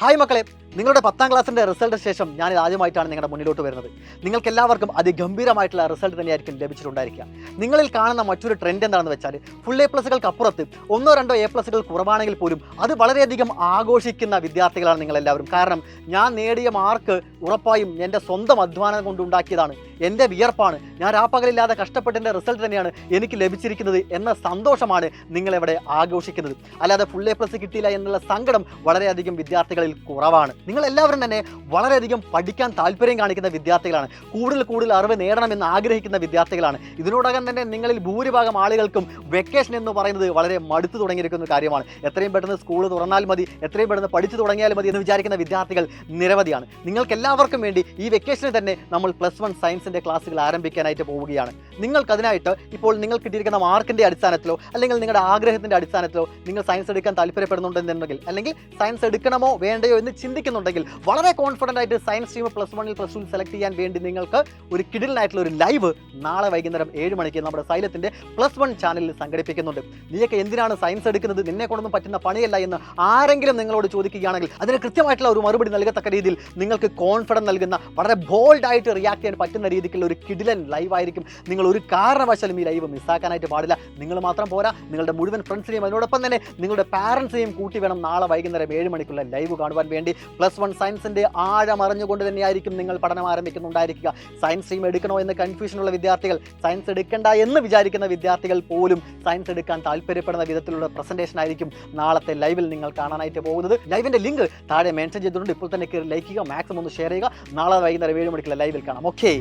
Hi മക്കളെ, നിങ്ങളുടെ 10ാം ക്ലാസ്സിൻ്റെ റിസൾട്ടിന് ശേഷം ഞാൻ ആദ്യമായിട്ടാണ് നിങ്ങളുടെ മുന്നിലോട്ട് വരുന്നത്. നിങ്ങൾക്ക് എല്ലാവർക്കും അതിഗംഭീരമായിട്ടുള്ള റിസൾട്ട് തന്നെയായിരിക്കും ലഭിച്ചിട്ടുണ്ടായിരിക്കുക. നിങ്ങളിൽ കാണുന്ന മറ്റൊരു ട്രെൻഡ് എന്താണെന്ന് വെച്ചാൽ ഫുൾ എ പ്ലസുകൾക്ക് അപ്പുറത്ത് 1-2 എ പ്ലസുകൾ കുറവാണെങ്കിൽ പോലും അത് വളരെയധികം ആഘോഷിക്കുന്ന വിദ്യാർത്ഥികളാണ് നിങ്ങളെല്ലാവരും. കാരണം ഞാൻ നേടിയ മാർക്ക് ഉറപ്പായും എൻ്റെ സ്വന്തം അധ്വാനം കൊണ്ടുണ്ടാക്കിയതാണ്, എൻ്റെ വിയർപ്പാണ്, ഞാൻ രാപ്പകലില്ലാതെ കഷ്ടപ്പെട്ടതിൻ്റെ റിസൾട്ട് തന്നെയാണ് എനിക്ക് ലഭിച്ചിരിക്കുന്നത് എന്ന സന്തോഷമാണ് നിങ്ങളിവിടെ ആഘോഷിക്കുന്നത്. അല്ലാതെ ഫുൾ എ പ്ലസ് കിട്ടിയില്ല എന്നുള്ള സങ്കടം വളരെയധികം വിദ്യാർത്ഥികളിൽ കുറവാണ്. നിങ്ങൾ എല്ലാവരും തന്നെ വളരെയധികം പഠിക്കാൻ താല്പര്യം കാണിക്കുന്ന വിദ്യാർത്ഥികളാണ്, കൂടുതൽ അറിവ് നേടണമെന്ന് ആഗ്രഹിക്കുന്ന വിദ്യാർത്ഥികളാണ്. ഇതിനോടകം തന്നെ നിങ്ങളിൽ ഭൂരിഭാഗം ആളുകൾക്കും വെക്കേഷൻ എന്ന് പറയുന്നത് വളരെ മടുത്തു തുടങ്ങിയിരിക്കുന്ന കാര്യമാണ്. എത്രയും പെട്ടെന്ന് സ്കൂൾ തുറന്നാൽ മതി, എത്രയും പെട്ടെന്ന് പഠിച്ചു തുടങ്ങിയാൽ മതി എന്ന് വിചാരിക്കുന്ന വിദ്യാർത്ഥികൾ നിരവധിയാണ്. നിങ്ങൾക്ക് എല്ലാവർക്കും വേണ്ടി ഈ വെക്കേഷനിൽ തന്നെ നമ്മൾ +1 സയൻസിൻ്റെ ക്ലാസ്സുകൾ ആരംഭിക്കാനായിട്ട് പോവുകയാണ്. നിങ്ങൾക്കതിനായിട്ട് ഇപ്പോൾ നിങ്ങൾ കിട്ടിയിരിക്കുന്ന മാർക്കിൻ്റെ അടിസ്ഥാനത്തിലോ അല്ലെങ്കിൽ നിങ്ങളുടെ ആഗ്രഹത്തിൻ്റെ അടിസ്ഥാനത്തിലോ നിങ്ങൾ സയൻസ് എടുക്കാൻ താല്പര്യപ്പെടുന്നുണ്ടെന്നുണ്ടെങ്കിൽ അല്ലെങ്കിൽ സയൻസ് എടുക്കണമോ വേണ്ടയോ എന്ന് ചിന്തിക്കുന്നുണ്ടെങ്കിൽ വളരെ കോൺഫിഡൻ്റ് ആയിട്ട് സയൻസ് സ്ട്രീം +1 +2 സെലക്ട് ചെയ്യാൻ വേണ്ടി നിങ്ങൾക്ക് ഒരു കിടിലനായിട്ടുള്ള ഒരു ലൈവ് നാളെ വൈകുന്നേരം 7 മണിക്ക് നമ്മുടെ സൈലത്തിൻ്റെ +1 ചാനലിൽ സംഘടിപ്പിക്കുന്നുണ്ട്. നീയൊക്കെ എന്തിനാണ് സയൻസ് എടുക്കുന്നത്, നിന്നെ കൊണ്ടൊന്നും പറ്റുന്ന പണിയല്ല എന്ന് ആരെങ്കിലും നിങ്ങളോട് ചോദിക്കുകയാണെങ്കിൽ അതിന് കൃത്യമായിട്ടുള്ള ഒരു മറുപടി നൽകത്തക്ക രീതിയിൽ നിങ്ങൾക്ക് കോൺഫിഡൻസ് നൽകുന്ന വളരെ ബോൾഡായിട്ട് റിയാക്ട് ചെയ്യാൻ പറ്റുന്ന രീതിക്കുള്ള ഒരു കിടിലൻ ലൈവ് ആയിരിക്കും. നിങ്ങൾ ഒരു കാരണവശാലും ഈ ലൈവ് മിസ്സാക്കാനായിട്ട് പാടില്ല. നിങ്ങൾ മാത്രം പോരാ, നിങ്ങളുടെ മുഴുവൻ ഫ്രണ്ട്സിനെയും അതിനോടൊപ്പം തന്നെ നിങ്ങളുടെ പാരൻസിനെയും കൂട്ടി വേണം നാളെ വൈകുന്നേരം 7 മണിക്കുള്ള ലൈവ് കാണുവാൻ വേണ്ടി. +1 സയൻസിൻ്റെ ആഴം അറിഞ്ഞുകൊണ്ട് തന്നെയായിരിക്കും നിങ്ങൾ പഠനം ആരംഭിക്കുന്നുണ്ടായിരിക്കുക. സയൻസ് സ്ട്രീം എടുക്കണോ എന്ന് കൺഫ്യൂഷനുള്ള വിദ്യാർത്ഥികൾ, സയൻസ് എടുക്കണ്ട എന്ന് വിചാരിക്കുന്ന വിദ്യാർത്ഥികൾ പോലും സയൻസ് എടുക്കാൻ താല്പര്യപ്പെടുന്ന വിധത്തിലുള്ള പ്രസൻറ്റേഷൻ ആയിരിക്കും നാളത്തെ ലൈവിൽ നിങ്ങൾ കാണാനായിട്ട് പോകുന്നത്. ലൈവിൻ്റെ ലിങ്ക് താഴെ മെൻഷൻ ചെയ്തിട്ടുണ്ട്. ഇപ്പോൾ തന്നെ കയറി ലൈക്ക് ചെയ്യുക, മാക്സിമം ഒന്ന് ഷെയർ ചെയ്യുക. നാളെ വൈകുന്നേരം 7 മണിക്കുള്ള ലൈവിൽ കാണാം. ഓക്കെ.